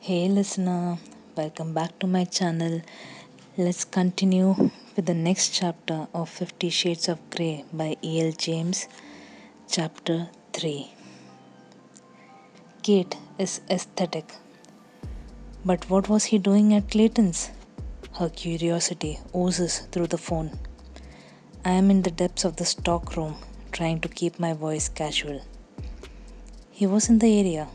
Hey listener, welcome back to my channel. Let's continue with the next chapter of 50 Shades of Grey by E.L. James, chapter 3. Kate is aesthetic. But what was he doing at Clayton's? Her curiosity oozes through the phone. I am in the depths of the stock room, trying to keep my voice casual. He was in the area.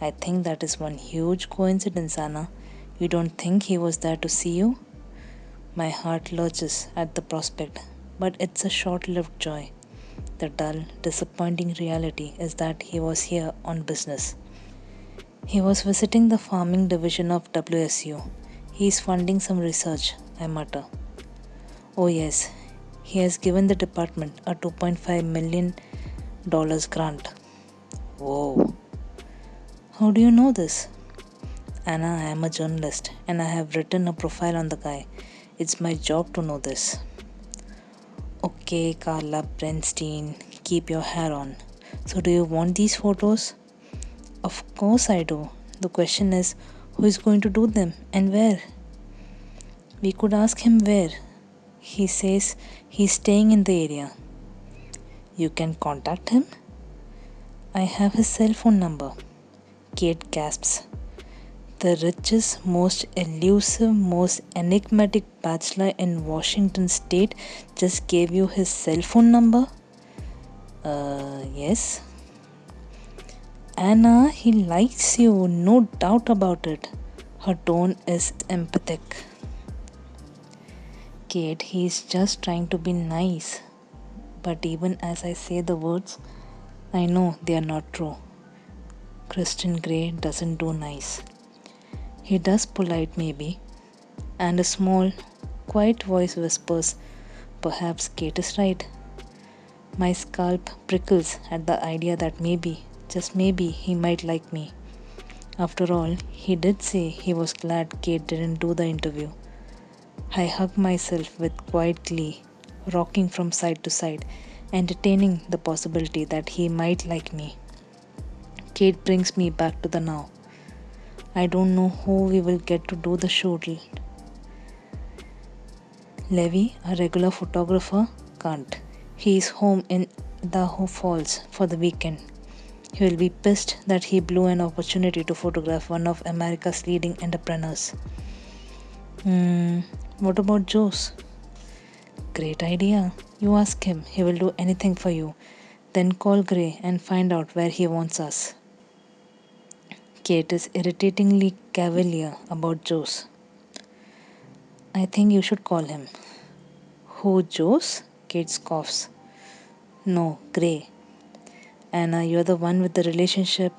I think that is one huge coincidence, Anna. You don't think he was there to see you? My heart lurches at the prospect, but it's a short lived joy. The dull, disappointing reality is that he was here on business. He was visiting the farming division of WSU. He is funding some research, I mutter. Oh, yes, he has given the department a $2.5 million grant. Whoa. How do you know this? Anna, I am a journalist and I have written a profile on the guy. It's my job to know this. Okay, Carla Bernstein, keep your hair on. So, do you want these photos? Of course, I do. The question is, who is going to do them and where? We could ask him where. He says he's staying in the area. You can contact him? I have his cell phone number. Kate gasps. The richest, most elusive, most enigmatic bachelor in Washington state just gave you his cell phone number? Yes. Anna, he likes you, no doubt about it. Her tone is emphatic. Kate, he's just trying to be nice. But even as I say the words, I know they are not true. Christian Grey doesn't do nice. He does polite, maybe, and a small, quiet voice whispers, perhaps Kate is right. My scalp prickles at the idea that maybe, just maybe, he might like me. After all, he did say he was glad Kate didn't do the interview. I hug myself with quiet glee, rocking from side to side, entertaining the possibility that he might like me. Kate brings me back to the now. I don't know who we will get to do the shoot. Levi, a regular photographer, can't. He is home in Idaho Falls for the weekend. He will be pissed that he blew an opportunity to photograph one of America's leading entrepreneurs. What about Joe's? Great idea. You ask him, he will do anything for you. Then call Gray and find out where he wants us. Kate is irritatingly cavalier about Joe's. I think you should call him. Who, Joe's? Kate scoffs. No, Gray. Anna, you're the one with the relationship.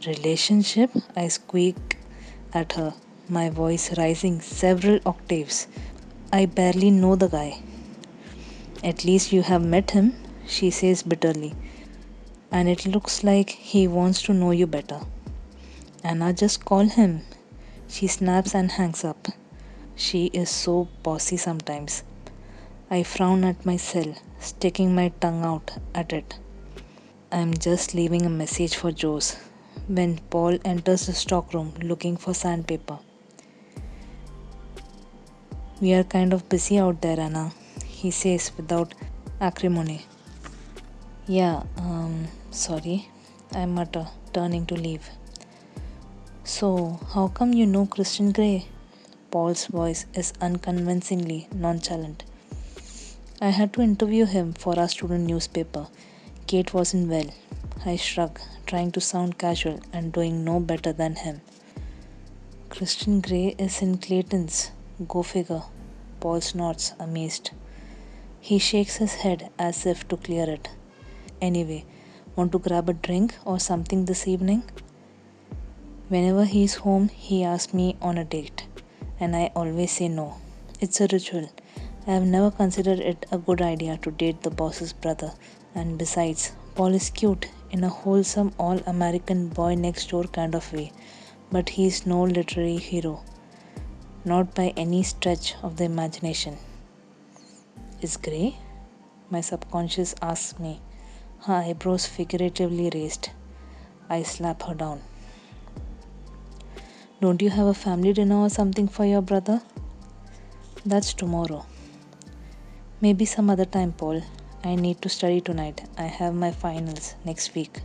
Relationship? I squeak at her, my voice rising several octaves. I barely know the guy. At least you have met him, she says bitterly. And it looks like he wants to know you better. Anna, just call him. She snaps and hangs up. She is so bossy sometimes. I frown at my cell, sticking my tongue out at it. I am just leaving a message for Joe's when Paul enters the stockroom looking for sandpaper. We are kind of busy out there, Anna, he says without acrimony. Yeah, sorry, I mutter, turning to leave. So, how come you know Christian Grey? Paul's voice is unconvincingly nonchalant. I had to interview him for our student newspaper. Kate wasn't well. I shrug, trying to sound casual and doing no better than him. Christian Grey is in Clayton's. Go figure. Paul snorts, amazed. He shakes his head as if to clear it. Anyway, want to grab a drink or something this evening? Whenever he is home, he asks me on a date, and I always say no. It's a ritual. I have never considered it a good idea to date the boss's brother, and besides, Paul is cute in a wholesome all-American boy next door kind of way, but he is no literary hero. Not by any stretch of the imagination. Is Grey? My subconscious asks me, her eyebrows figuratively raised. I slap her down. Don't you have a family dinner or something for your brother? That's tomorrow. Maybe some other time, Paul. I need to study tonight. I have my finals next week.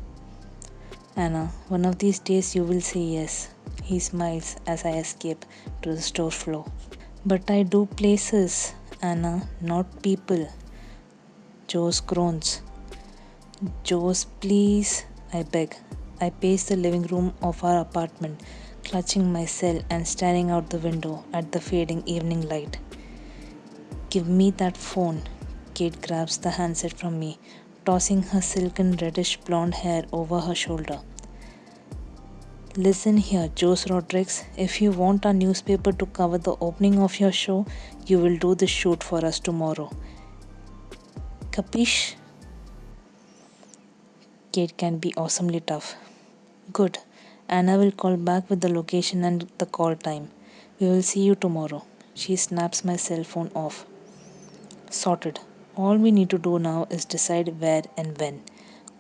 Anna, one of these days you will say yes. He smiles as I escape to the store floor. But I do places, Anna, not people. Joe groans. Joe, please, I beg. I pace the living room of our apartment, clutching my cell and staring out the window at the fading evening light. Give me that phone. Kate grabs the handset from me, tossing her silken reddish blonde hair over her shoulder. Listen here, Jose Rodriguez. If you want our newspaper to cover the opening of your show, you will do the shoot for us tomorrow. Capiche? Kate can be awesomely tough. Good. Anna will call back with the location and the call time. We will see you tomorrow. She snaps my cell phone off. Sorted. All we need to do now is decide where and when.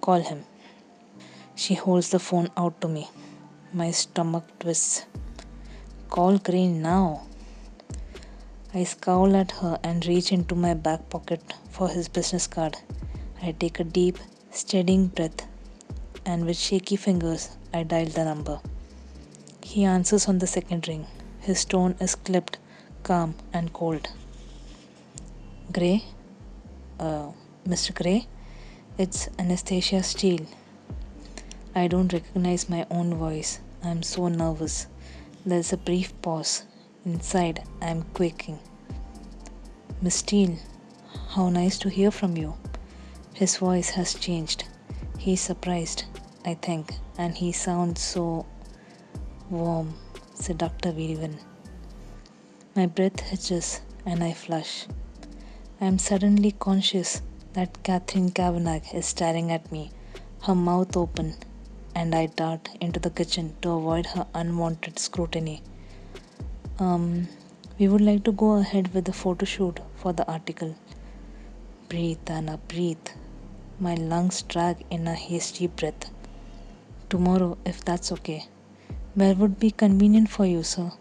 Call him. She holds the phone out to me. My stomach twists. Call Crane now. I scowl at her and reach into my back pocket for his business card. I take a deep, steadying breath, and with shaky fingers, I dial the number. He answers on the second ring. His tone is clipped, calm, and cold. Gray? Mr. Gray? It's Anastasia Steele. I don't recognize my own voice. I'm so nervous. There's a brief pause. Inside, I'm quaking. Miss Steele, how nice to hear from you. His voice has changed. He's surprised, I think, and he sounds so warm, seductive even. My breath hitches and I flush. I am suddenly conscious that Catherine Kavanagh is staring at me, her mouth open, and I dart into the kitchen to avoid her unwanted scrutiny. We would like to go ahead with the photo shoot for the article. Breathe, Anna, breathe. My lungs drag in a hasty breath. Tomorrow, if that's okay. Where would be convenient for you, sir?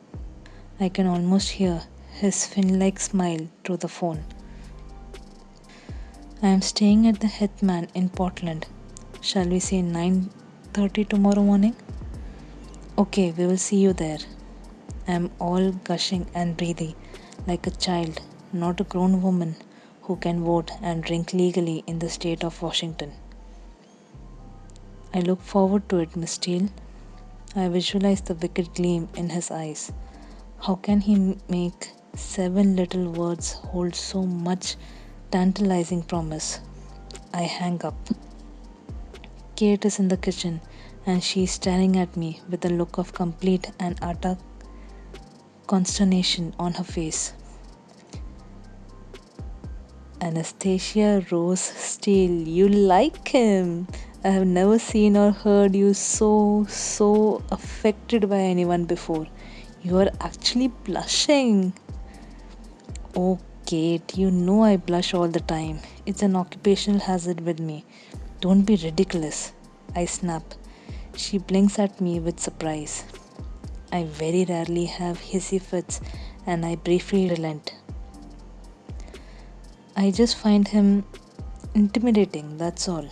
I can almost hear his fin-like smile through the phone. I am staying at the Hetman in Portland. Shall we say 9:30 tomorrow morning? Okay, we will see you there. I am all gushing and breathy, like a child, not a grown woman who can vote and drink legally in the state of Washington. I look forward to it, Miss Steele. I visualize the wicked gleam in his eyes. How can he make 7 little words hold so much tantalizing promise? I hang up. Kate is in the kitchen and she is staring at me with a look of complete and utter consternation on her face. Anastasia Rose Steele, you like him. I have never seen or heard you so affected by anyone before. You are actually blushing. Oh, Kate, you know I blush all the time. It's an occupational hazard with me. Don't be ridiculous. I snap. She blinks at me with surprise. I very rarely have hissy fits and I briefly relent. I just find him intimidating, that's all.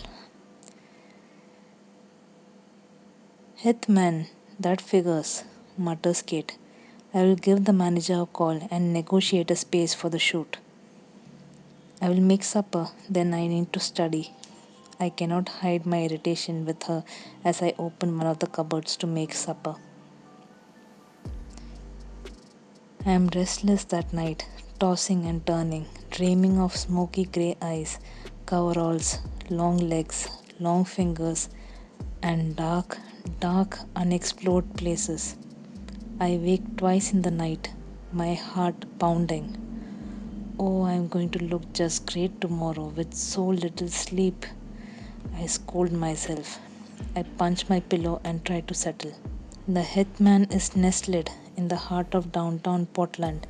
Hetman, that figures, mutters Kate. I will give the manager a call and negotiate a space for the shoot. I will make supper, then I need to study. I cannot hide my irritation with her as I open one of the cupboards to make supper. I am restless that night, tossing and turning, dreaming of smoky grey eyes, coveralls, long legs, long fingers, and dark, unexplored places. I wake twice in the night, my heart pounding. Oh, I am going to look just great tomorrow with so little sleep. I scold myself. I punch my pillow and try to settle. The Hetman is nestled in the heart of downtown Portland.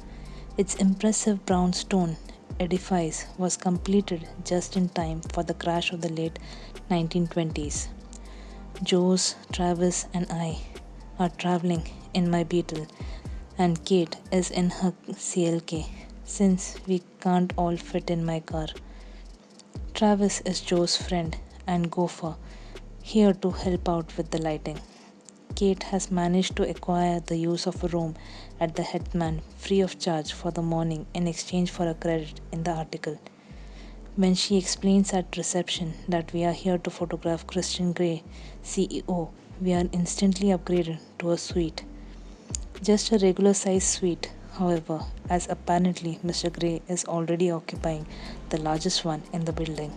Its impressive brownstone edifice was completed just in time for the crash of the late 1920s. Joe, Travis, and I are traveling in my Beetle, and Kate is in her CLK, since we can't all fit in my car. Travis is Joe's friend and gopher, here to help out with the lighting. Kate has managed to acquire the use of a room at the Hetman free of charge for the morning in exchange for a credit in the article. When she explains at reception that we are here to photograph Christian Grey, CEO, we are instantly upgraded to a suite. Just a regular size suite, however, as apparently Mr. Grey is already occupying the largest one in the building.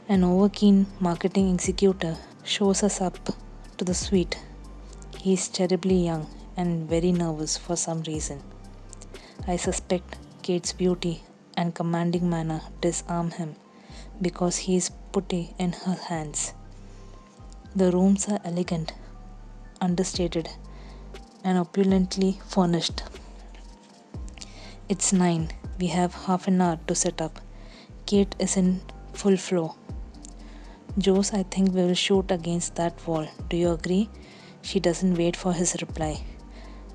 An overkeen marketing executive shows us up to the suite. He is terribly young and very nervous for some reason. I suspect Kate's beauty and commanding manner disarm him because he is putty in her hands. The rooms are elegant, understated, and opulently furnished. It's 9. We have half an hour to set up. Kate is in full flow. Joes, I think we will shoot against that wall. Do you agree? She doesn't wait for his reply.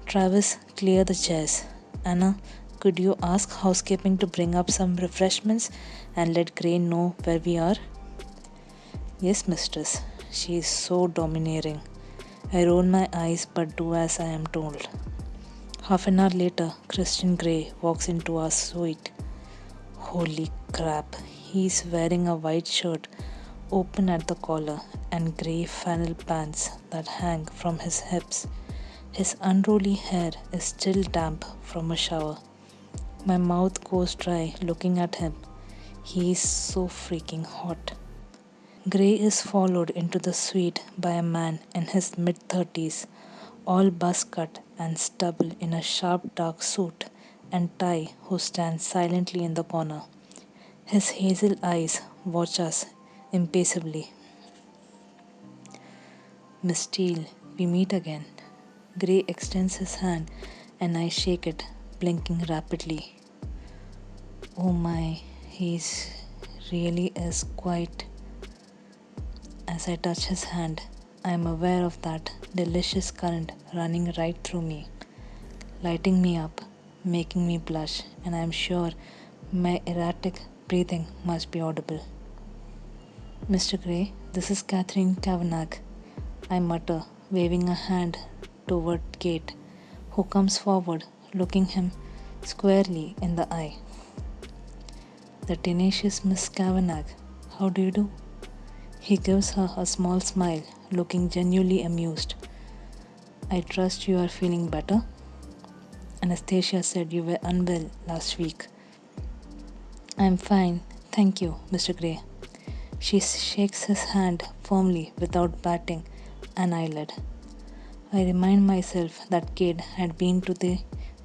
Travis, clear the chairs. Anna, could you ask housekeeping to bring up some refreshments and let Gray know where we are? Yes, mistress. She is so domineering. I roll my eyes but do as I am told. Half an hour later, Christian Grey walks into our suite. Holy crap, he is wearing a white shirt open at the collar and grey flannel pants that hang from his hips. His unruly hair is still damp from a shower. My mouth goes dry looking at him. He is so freaking hot. Gray is followed into the suite by a man in his mid-30s, all buzz cut and stubble in a sharp dark suit and tie, who stands silently in the corner. His hazel eyes watch us impassively. Miss Steele, we meet again. Gray extends his hand and I shake it, blinking rapidly. Oh my, he's really is quite. As I touch his hand, I am aware of that delicious current running right through me, lighting me up, making me blush, and I am sure my erratic breathing must be audible. Mr. Gray, this is Catherine Kavanagh, I mutter, waving a hand toward Kate, who comes forward, looking him squarely in the eye. The tenacious Miss Kavanagh, how do you do? He gives her a small smile, looking genuinely amused. I trust you are feeling better? Anastasia said you were unwell last week. I'm fine, thank you, Mr. Gray. She shakes his hand firmly without batting an eyelid. I remind myself that Kate had been to the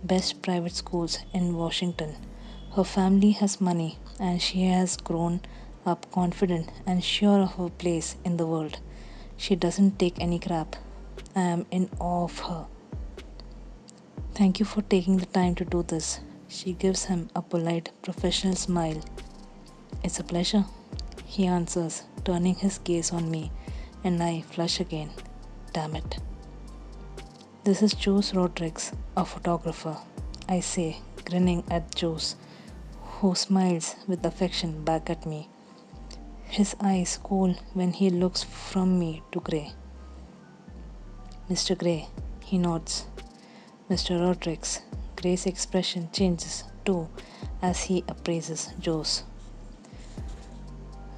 best private schools in Washington. Her family has money and she has grown up confident and sure of her place in the world. She doesn't take any crap. I am in awe of her. Thank you for taking the time to do this. She gives him a polite, professional smile. It's a pleasure, he answers, turning his gaze on me, and I flush again. Damn it. This is Jose Rodriguez, a photographer, I say, grinning at Jose, who smiles with affection back at me. His eyes cool when he looks from me to Gray. Mr. Gray, he nods. Mr. Rodriguez, Gray's expression changes too as he appraises Jose.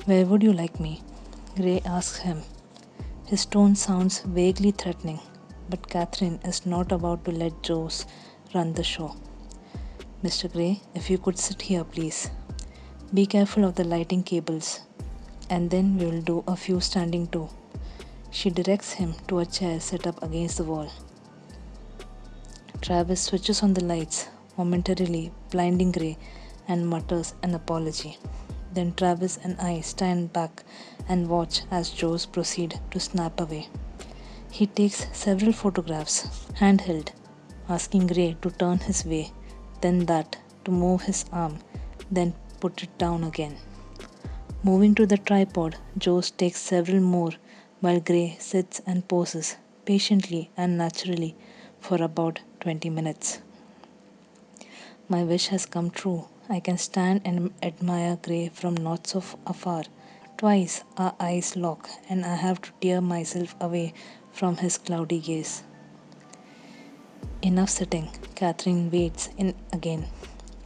Where would you like me? Gray asks him. His tone sounds vaguely threatening, but Catherine is not about to let Jose run the show. Mr. Gray, if you could sit here, please. Be careful of the lighting cables, and then we will do a few standing too. She directs him to a chair set up against the wall. Travis switches on the lights, momentarily blinding Gray, and mutters an apology. Then Travis and I stand back and watch as Jose proceeds to snap away. He takes several photographs, handheld, asking Gray to turn his way, then that, to move his arm, then put it down again. Moving to the tripod, Jose takes several more while Gray sits and poses, patiently and naturally for about 20 minutes. My wish has come true. I can stand and admire Grey from not so afar. Twice our eyes lock, and I have to tear myself away from his cloudy gaze. Enough sitting. Catherine waits in again.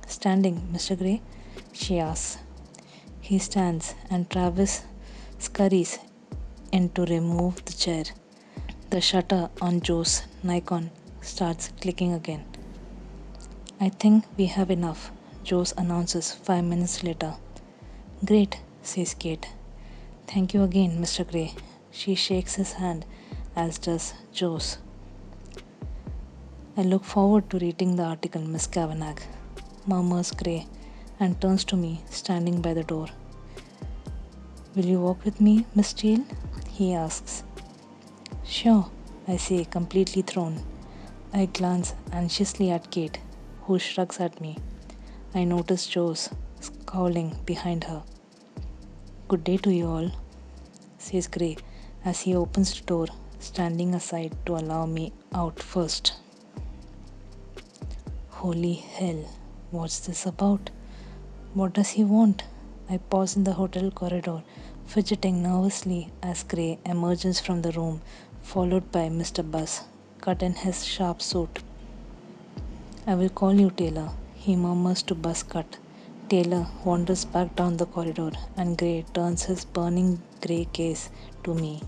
Standing, Mr. Grey? She asks. He stands, and Travis scurries in to remove the chair. The shutter on Joe's Nikon starts clicking again. I think we have enough, Joe announces 5 minutes later. Great, says Kate. Thank you again, Mr. Gray. She shakes his hand, as does Joe's. I look forward to reading the article, Miss Kavanagh, murmurs Gray, and turns to me, standing by the door. Will you walk with me, Miss Steele? He asks. Sure, I say, completely thrown. I glance anxiously at Kate, who shrugs at me. I notice Joe's scowling behind her. Good day to you all, says Gray as he opens the door, standing aside to allow me out first. Holy hell, what's this about? What does he want? I pause in the hotel corridor, fidgeting nervously as Gray emerges from the room, followed by Mr. Buss, cut in his sharp suit. I will call you, Taylor, he murmurs to Buss Cut. Taylor wanders back down the corridor, and Gray turns his burning grey gaze to me.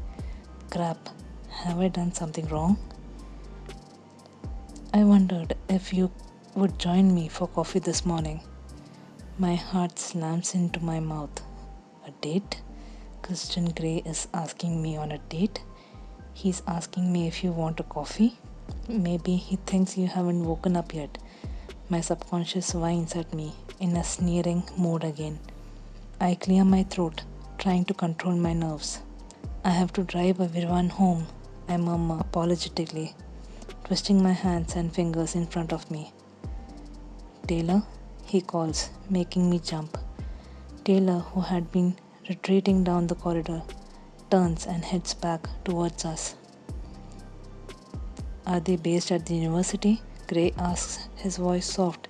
Crap, have I done something wrong? I wondered if you would join me for coffee this morning. My heart slams into my mouth. A date? Christian Grey is asking me on a date? He's asking me if you want a coffee? Maybe he thinks you haven't woken up yet. My subconscious whines at me in a sneering mood again. I clear my throat, trying to control my nerves. I have to drive everyone home, I murmur apologetically, twisting my hands and fingers in front of me. Taylor, he calls, making me jump. Taylor, who had been retreating down the corridor, turns and heads back towards us. Are they based at the university? Gray asks, his voice soft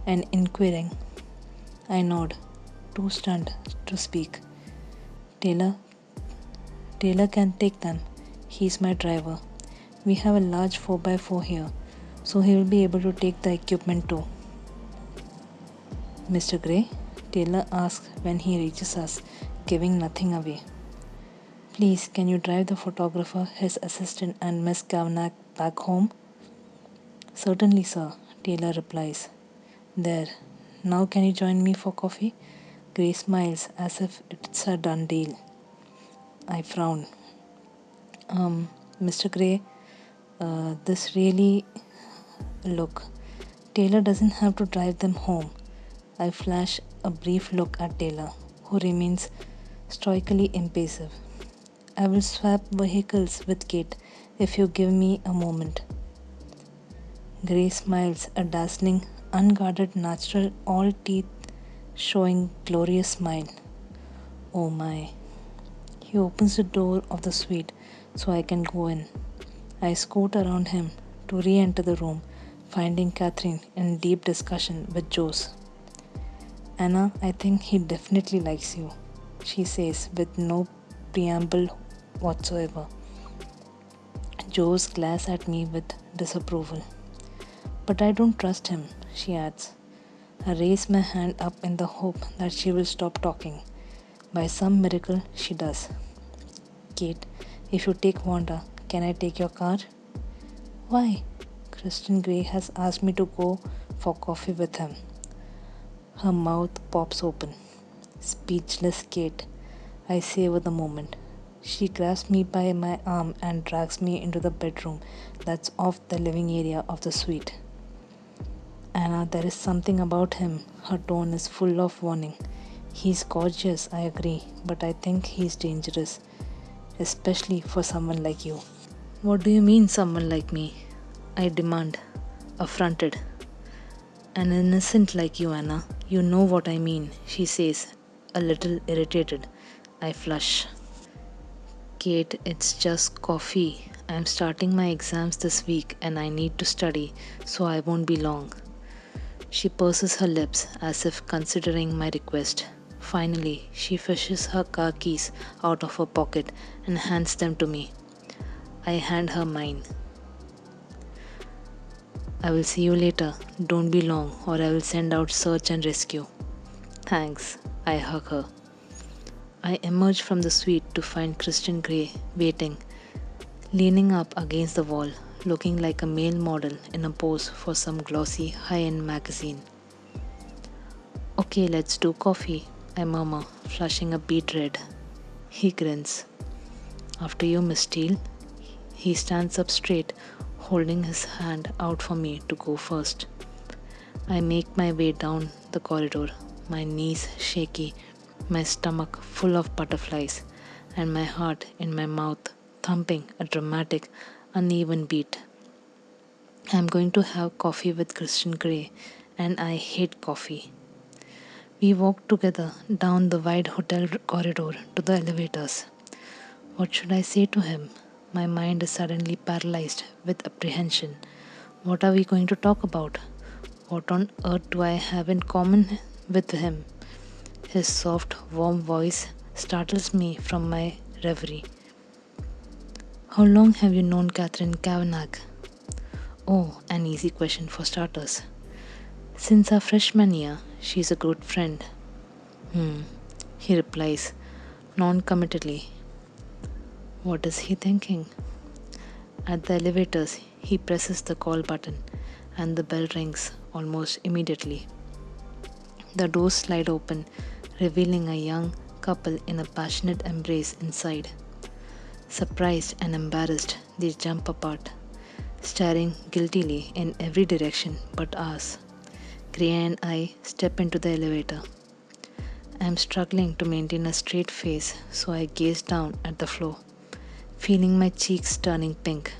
and inquiring. I nod, too stunned to speak. Taylor can take them. He's my driver. We have a large 4x4 here, so he will be able to take the equipment too. Mr. Gray? Taylor asks when he reaches us, giving nothing away. Please, can you drive the photographer, his assistant, and Miss Kavanagh back home? Certainly, sir, Taylor replies. There. Now can you join me for coffee? Gray smiles as if it's a done deal. I frown. Mr. Gray, this really... Look, Taylor doesn't have to drive them home. I flash a brief look at Taylor, who remains stoically impassive. I will swap vehicles with Kate if you give me a moment. Gray smiles a dazzling, unguarded, natural, all teeth showing glorious smile. Oh my. He opens the door of the suite so I can go in. I scoot around him to re-enter the room, finding Catherine in deep discussion with Joe's. Anna, I think he definitely likes you, she says with no preamble whatsoever. Joe's glares at me with disapproval. But I don't trust him, she adds. I raise my hand up in the hope that she will stop talking. By some miracle, she does. Kate, if you take Wanda, can I take your car? Why? Kristen Gray has asked me to go for coffee with him. Her mouth pops open. Speechless Kate, I savor the moment. She grabs me by my arm and drags me into the bedroom that's off the living area of the suite. Anna, there is something about him. Her tone is full of warning. He's gorgeous, I agree, but I think he's dangerous, especially for someone like you. What do you mean, someone like me? I demand, affronted. An innocent like you, Anna. You know what I mean, she says, a little irritated. I flush. Kate, it's just coffee, I'm starting my exams this week and I need to study, so I won't be long. She purses her lips as if considering my request. Finally, she fishes her car keys out of her pocket and hands them to me. I hand her mine. I will see you later. Don't be long, or I will send out search and rescue. Thanks. I hug her. I emerge from the suite to find Christian Grey waiting, leaning up against the wall, looking like a male model in a pose for some glossy high-end magazine. Okay, let's do coffee, I murmur, flushing a beet red. He grins. After you, Miss Steele. He stands up straight, holding his hand out for me to go first. I make my way down the corridor, my knees shaky, my stomach full of butterflies, and my heart in my mouth thumping a dramatic, uneven beat. I'm going to have coffee with Christian Grey, and I hate coffee. We walk together down the wide hotel corridor to the elevators. What should I say to him? My mind is suddenly paralyzed with apprehension. What are we going to talk about? What on earth do I have in common with him? His soft, warm voice startles me from my reverie. How long have you known Catherine Kavanagh? Oh, an easy question for starters. Since our freshman year, she's a good friend. He replies, non-committally. What is he thinking? At the elevators, he presses the call button and the bell rings almost immediately. The doors slide open, revealing a young couple in a passionate embrace inside. Surprised and embarrassed, they jump apart, staring guiltily in every direction but ours. Grey and I step into the elevator. I am struggling to maintain a straight face, so I gaze down at the floor, feeling my cheeks turning pink.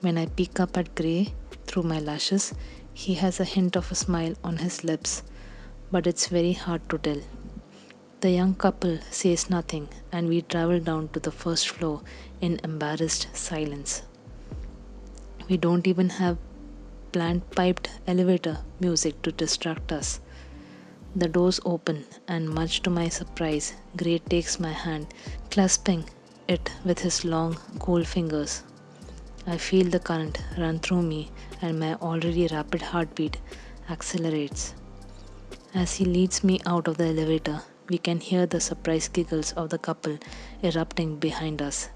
When I peek up at Grey through my lashes, he has a hint of a smile on his lips, but it's very hard to tell. The young couple says nothing, and we travel down to the first floor in embarrassed silence. We don't even have planned piped elevator music to distract us. The doors open, and much to my surprise, Grey takes my hand, clasping it with his long, cool fingers. I feel the current run through me, and my already rapid heartbeat accelerates. As he leads me out of the elevator, we can hear the surprised giggles of the couple erupting behind us.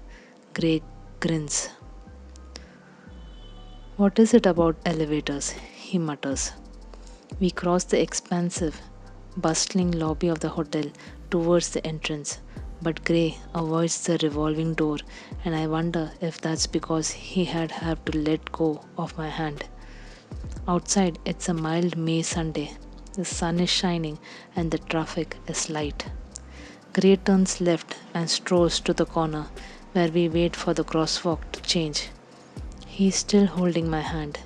Grey grins. What is it about elevators? He mutters. We cross the expansive, bustling lobby of the hotel towards the entrance, but Grey avoids the revolving door, and I wonder if that's because he had to let go of my hand. Outside, it's a mild May Sunday. The sun is shining and the traffic is light. Grey turns left and strolls to the corner where we wait for the crosswalk to change. He is still holding my hand.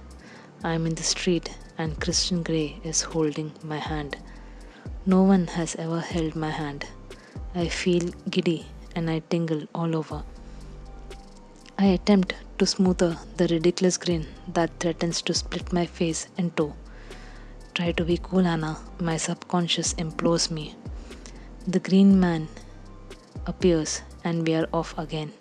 I am in the street and Christian Grey is holding my hand. No one has ever held my hand. I feel giddy and I tingle all over. I attempt to smother the ridiculous grin that threatens to split my face in two. Try to be cool, Anna, my subconscious implores me. The green man appears and we are off again.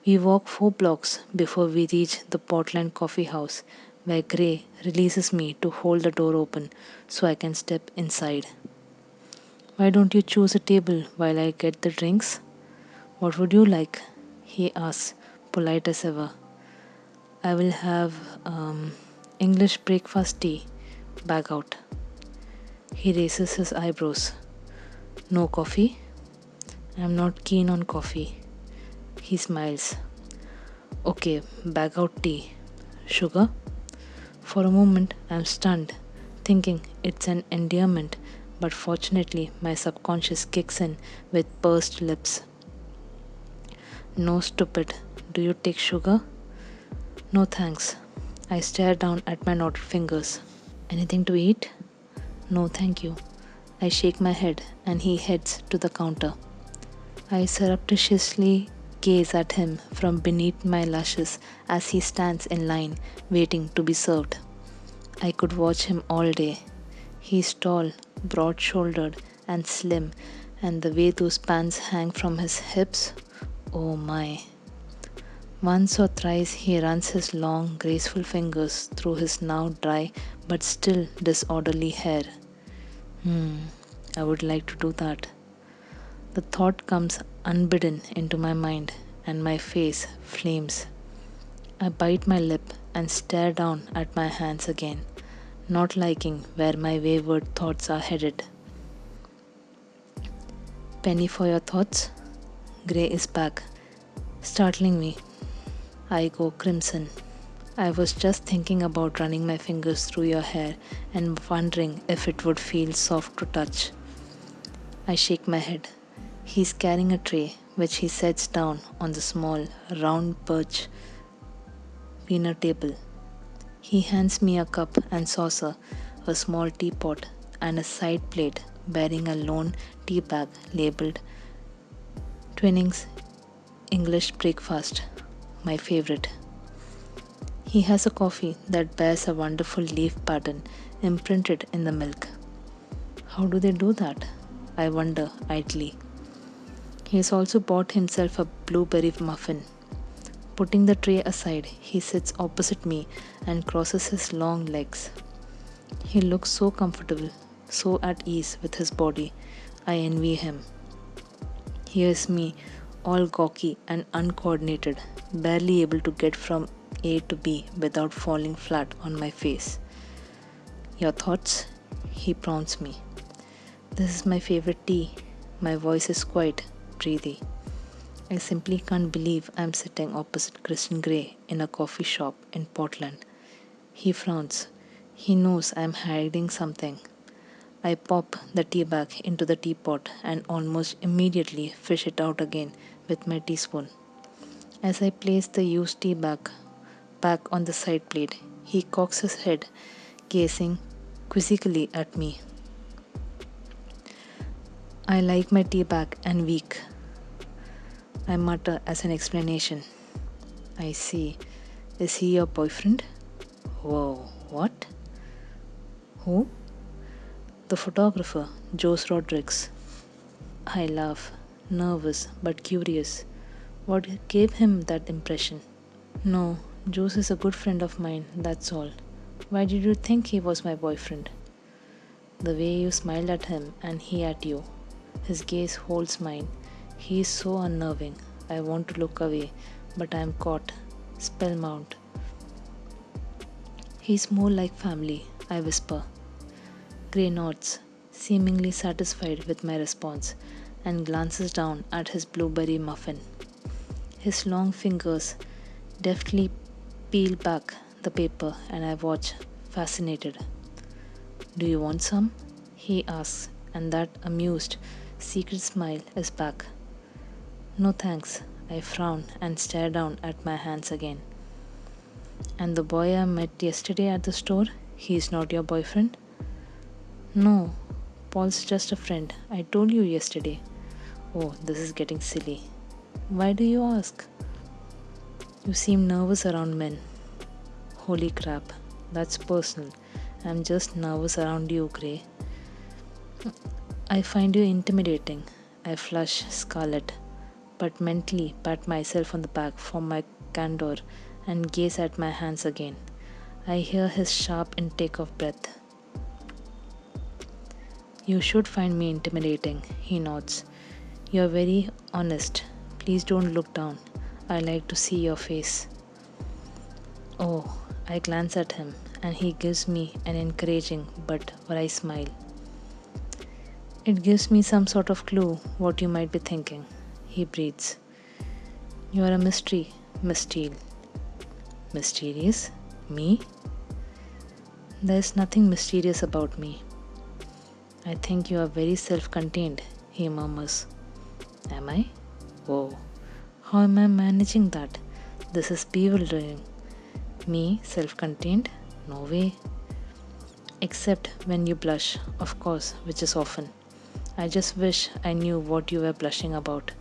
We walk 4 blocks before we reach the Portland Coffee House, where Grey releases me to hold the door open so I can step inside. Why don't you choose a table while I get the drinks? What would you like? He asks, polite as ever. I will have English breakfast tea. Bag out. He raises his eyebrows. No coffee? I'm not keen on coffee. He smiles. Okay, bag out tea. Sugar? For a moment, I'm stunned, thinking it's an endearment, but fortunately, my subconscious kicks in with pursed lips. No, stupid. Do you take sugar? No, thanks. I stare down at my knotted fingers. Anything to eat? No, thank you. I shake my head and he heads to the counter. I surreptitiously gaze at him from beneath my lashes as he stands in line waiting to be served. I could watch him all day. He's tall, broad shouldered, and slim, and the way those pants hang from his hips, oh my. Once or thrice he runs his long, graceful fingers through his now dry but still disorderly hair. I would like to do that. The thought comes unbidden into my mind, and my face flames. I bite my lip and stare down at my hands again, not liking where my wayward thoughts are headed. Penny for your thoughts? Gray is back, startling me. I go crimson. I was just thinking about running my fingers through your hair and wondering if it would feel soft to touch. I shake my head. He's carrying a tray which he sets down on the small, round birch dinner table. He hands me a cup and saucer, a small teapot, and a side plate bearing a lone tea bag labeled Twinnings English Breakfast, my favorite. He has a coffee that bears a wonderful leaf pattern imprinted in the milk. How do they do that? I wonder idly. He has also bought himself a blueberry muffin. Putting the tray aside, he sits opposite me and crosses his long legs. He looks so comfortable, so at ease with his body. I envy him. Here's me, all gawky and uncoordinated, barely able to get from A to B without falling flat on my face. Your thoughts? He prompts me. This is my favorite tea. My voice is quite breathy. I simply can't believe I'm sitting opposite Christian Grey in a coffee shop in Portland. He frowns. He knows I'm hiding something. I pop the tea bag into the teapot and almost immediately fish it out again with my teaspoon. As I place the used tea bag back on the side plate, he cocks his head, gazing quizzically at me. I like my tea bag and weak, I mutter as an explanation. I see. Is he your boyfriend? Whoa, what? Who? The photographer, Jose Rodriguez. I laugh, nervous but curious. What gave him that impression? No, Jose is a good friend of mine, that's all. Why did you think he was my boyfriend? The way you smiled at him and he at you. His gaze holds mine. He is so unnerving. I want to look away, but I am caught, spellbound. He's more like family, I whisper. Gray nods, seemingly satisfied with my response, and glances down at his blueberry muffin. His long fingers deftly peel back the paper, and I watch, fascinated. Do you want some? He asks, and that amused, secret smile is back. No thanks. I frown and stare down at my hands again. And the boy I met yesterday at the store, he's not your boyfriend? No, Paul's just a friend. I told you yesterday. Oh, this is getting silly. Why do you ask? You seem nervous around men. Holy crap, that's personal. I'm just nervous around you, Gray. I find you intimidating. I flush scarlet, but mentally pat myself on the back for my candor and gaze at my hands again. I hear his sharp intake of breath. You should find me intimidating, he nods. You're very honest. Please don't look down. I like to see your face. Oh, I glance at him and he gives me an encouraging but wry smile. It gives me some sort of clue what you might be thinking. He breathes. You are a mystery, Miss Steele. Mysterious? Me? There is nothing mysterious about me. I think you are very self-contained, he murmurs. Am I? Whoa. How am I managing that? This is bewildering. Me, self-contained? No way. Except when you blush, of course, which is often. I just wish I knew what you were blushing about.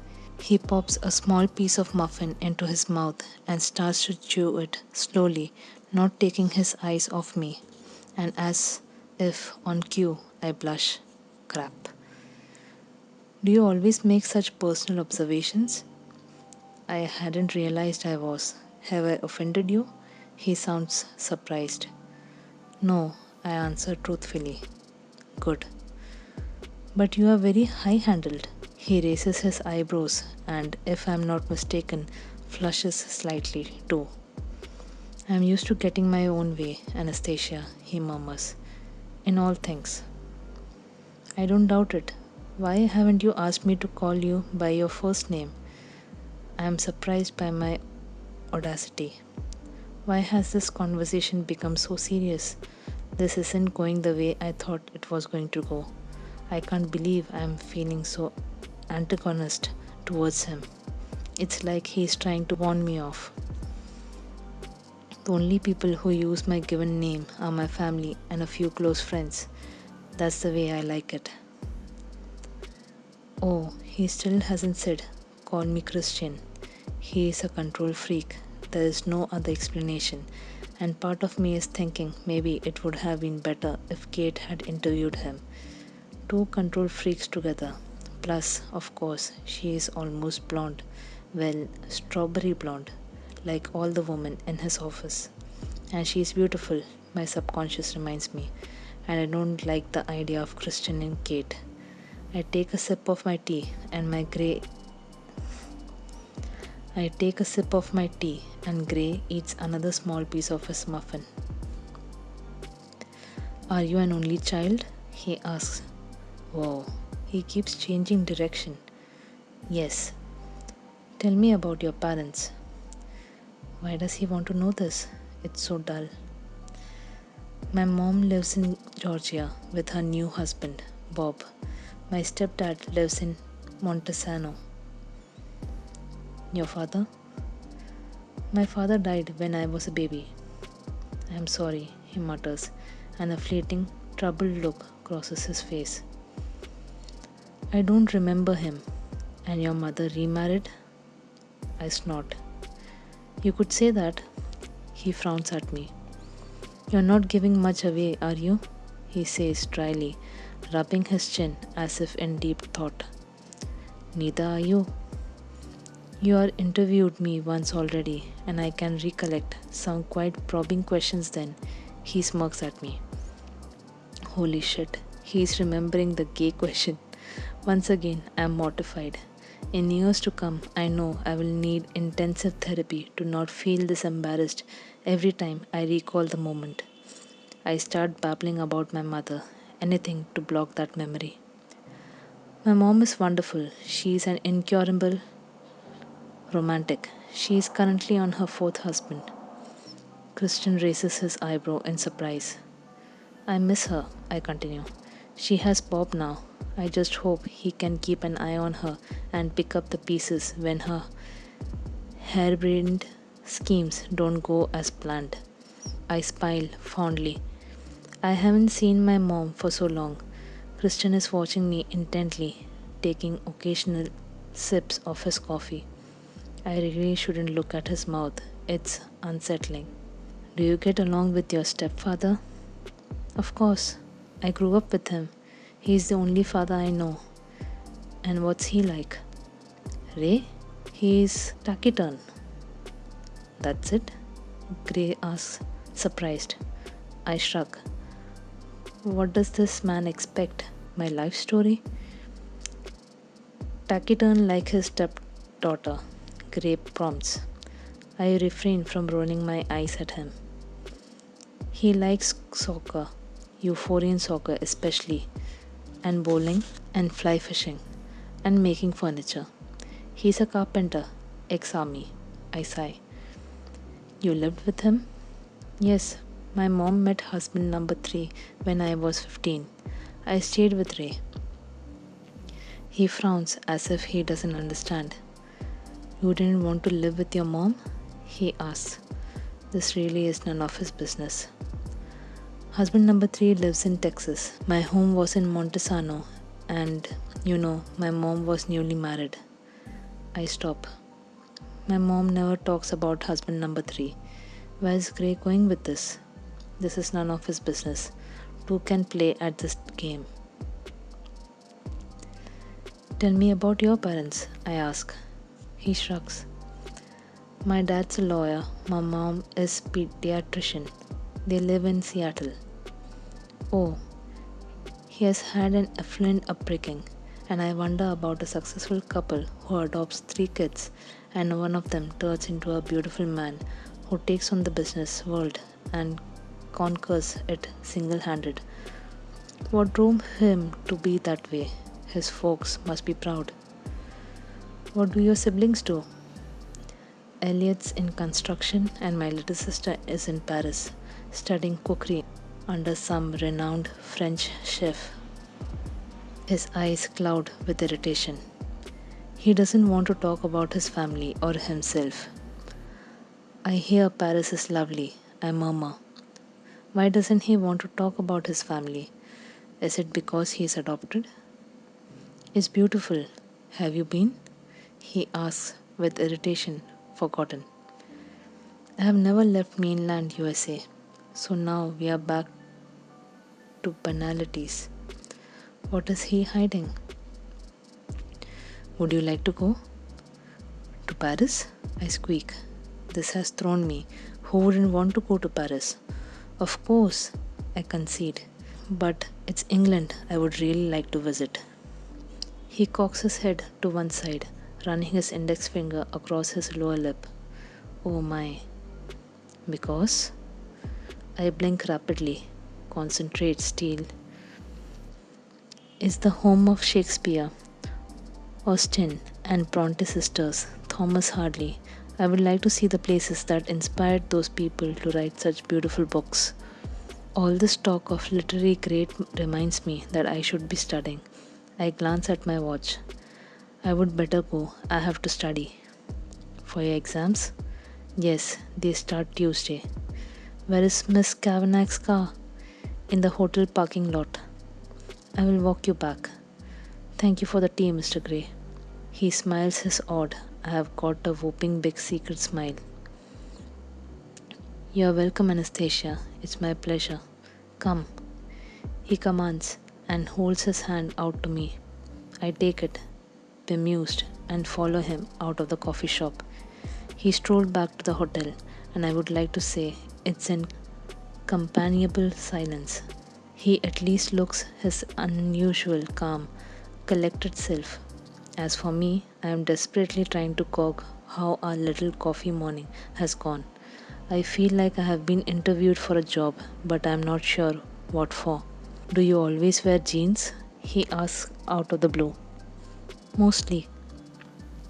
He pops a small piece of muffin into his mouth and starts to chew it slowly, not taking his eyes off me. And as if on cue, I blush. Crap. Do you always make such personal observations? I hadn't realized I was. Have I offended you? He sounds surprised. No, I answer truthfully. Good. But you are very high handled. He raises his eyebrows and, if I'm not mistaken, flushes slightly too. I'm used to getting my own way, Anastasia, he murmurs. In all things. I don't doubt it. Why haven't you asked me to call you by your first name? I am surprised by my audacity. Why has this conversation become so serious? This isn't going the way I thought it was going to go. I can't believe I am feeling so antagonist towards him. It's like he's trying to warn me off. The only people who use my given name are my family and a few close friends. That's the way I like it. Oh, he still hasn't said, call me Christian. He is a control freak. There is no other explanation. And part of me is thinking maybe it would have been better if Kate had interviewed him. Two control freaks together. Plus, of course, she is almost blonde. Well, strawberry blonde, like all the women in his office. And she is beautiful, my subconscious reminds me. And I don't like the idea of Christian and Kate. I take a sip of my tea and Gray eats another small piece of his muffin. Are you an only child? He asks. Whoa, he keeps changing direction. Yes. Tell me about your parents. Why does he want to know this? It's so dull. My mom lives in Georgia with her new husband, Bob. My stepdad lives in Montesano. Your father? My father died when I was a baby. I am sorry, he mutters, and a fleeting, troubled look crosses his face. I don't remember him. And your mother remarried? I snort. You could say that. He frowns at me. You're not giving much away, are you? He says dryly, rubbing his chin as if in deep thought. Neither are you. You are interviewed me once already, and I can recollect some quite probing questions then. He smirks at me. Holy shit, he's remembering the gay question. Once again, I am mortified. In years to come, I know I will need intensive therapy to not feel this embarrassed every time I recall the moment. I start babbling about my mother, anything to block that memory. My mom is wonderful. She is an incurable romantic. She is currently on her fourth husband. Christian raises his eyebrow in surprise. I miss her, I continue. She has Bob now. I just hope he can keep an eye on her and pick up the pieces when her harebrained schemes don't go as planned. I smile fondly. I haven't seen my mom for so long. Christian is watching me intently, taking occasional sips of his coffee. I really shouldn't look at his mouth. It's unsettling. Do you get along with your stepfather? Of course. I grew up with him. He's the only father I know. And what's he like? Ray? He's taciturn. That's it? Gray asks, surprised. I shrug. What does this man expect? My life story? Taciturn like his stepdaughter, Gray prompts. I refrain from rolling my eyes at him. He likes soccer, euphorian soccer especially, and bowling and fly fishing and making furniture. He's a carpenter, ex-army. I sigh. You lived with him? Yes, my mom met husband number 3 when I was 15. I stayed with Ray. He frowns as if he doesn't understand. You didn't want to live with your mom? He asks. This really is none of his business. Husband number 3 lives in Texas. My home was in Montesano, and my mom was newly married. I stop. My mom never talks about husband number 3. Where is Gray going with this? This is none of his business. Two can play at this game. Tell me about your parents, I ask. He shrugs. My dad's a lawyer, my mom is pediatrician. They live in Seattle. Oh, he has had an affluent upbringing, and I wonder about a successful couple who adopts 3 kids and one of them turns into a beautiful man who takes on the business world and conquers it single-handed. What drove him to be that way? His folks must be proud. What do your siblings do? Elliot's in construction and my little sister is in Paris studying cookery under some renowned French chef. His eyes cloud with irritation. He doesn't want to talk about his family or himself. I hear Paris is lovely, I murmur. Why doesn't he want to talk about his family? Is it because he is adopted? It's beautiful. Have you been? He asks with irritation forgotten. I have never left mainland USA, so now we are back to banalities. What is he hiding? Would you like to go? To Paris? I squeak. This has thrown me. Who wouldn't want to go to Paris? Of course, I concede. But it's England I would really like to visit. He cocks his head to one side, running his index finger across his lower lip. Oh my. Because? I blink rapidly. Concentrate, Steele. Is the home of Shakespeare, Austen, and Bronte sisters, Thomas Hardy. I would like to see the places that inspired those people to write such beautiful books. All this talk of literary great reminds me that I should be studying. I glance at my watch. I would better go. I have to study. For your exams? Yes, they start Tuesday. Where is Miss Kavanagh's car? In the hotel parking lot. I will walk you back. Thank you for the tea, Mr. Gray. He smiles his odd. I have got a whooping big secret smile. You are welcome, Anastasia. It's my pleasure. Come. He commands and holds his hand out to me. I take it, bemused, and follow him out of the coffee shop. He strolled back to the hotel, and I would like to say it's in companionable silence. He at least looks his unusual, calm, collected self. As for me, I am desperately trying to cog how our little coffee morning has gone. I feel like I have been interviewed for a job, but I am not sure what for. Do you always wear jeans? He asks out of the blue. Mostly.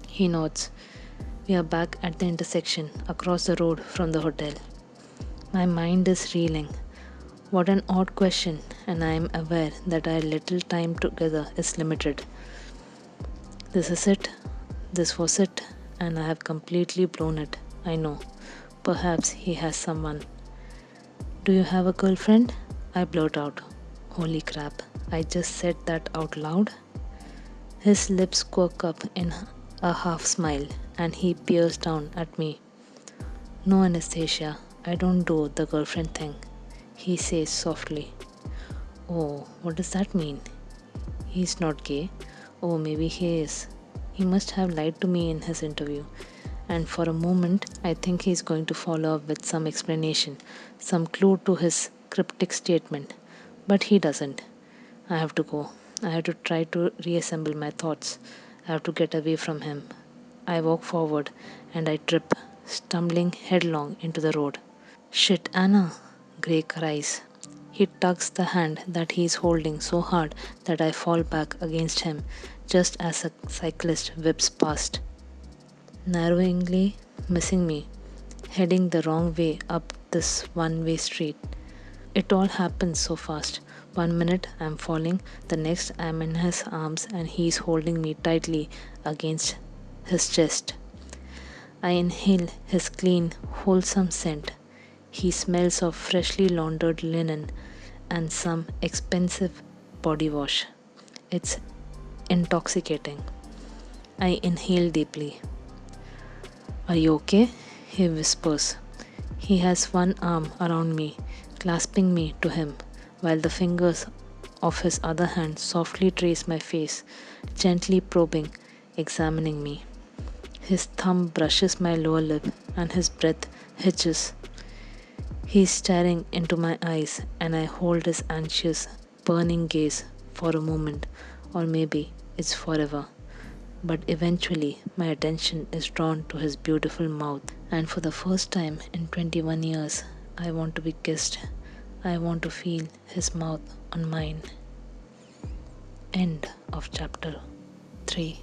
He nods. We are back at the intersection, across the road from the hotel. My mind is reeling. What an odd question, and I am aware that our little time together is limited. This is it. This was it, and I have completely blown it. I know. Perhaps he has someone. Do you have a girlfriend? I blurt out. Holy crap, I just said that out loud. His lips quirk up in a half smile, and he peers down at me. No, Anastasia, I don't do the girlfriend thing, he says softly. Oh, what does that mean? He's not gay. Oh, maybe he is. He must have lied to me in his interview. And for a moment, I think he's going to follow up with some explanation, some clue to his cryptic statement. But he doesn't. I have to go. I have to try to reassemble my thoughts. I have to get away from him. I walk forward and I trip, stumbling headlong into the road. Shit, Anna, Gray cries. He tugs the hand that he is holding so hard that I fall back against him just as a cyclist whips past, narrowingly missing me, heading the wrong way up this one-way street. It all happens so fast. 1 minute I'm falling, the next I'm in his arms and he's holding me tightly against his chest. I inhale his clean, wholesome scent. He smells of freshly laundered linen and some expensive body wash. It's intoxicating. I inhale deeply. Are you okay? He whispers. He has one arm around me, clasping me to him, while the fingers of his other hand softly trace my face, gently probing, examining me. His thumb brushes my lower lip, and his breath hitches. He is staring into my eyes, and I hold his anxious, burning gaze for a moment, or maybe it's forever. But eventually, my attention is drawn to his beautiful mouth, and for the first time in 21 years, I want to be kissed. I want to feel his mouth on mine. End of chapter 3.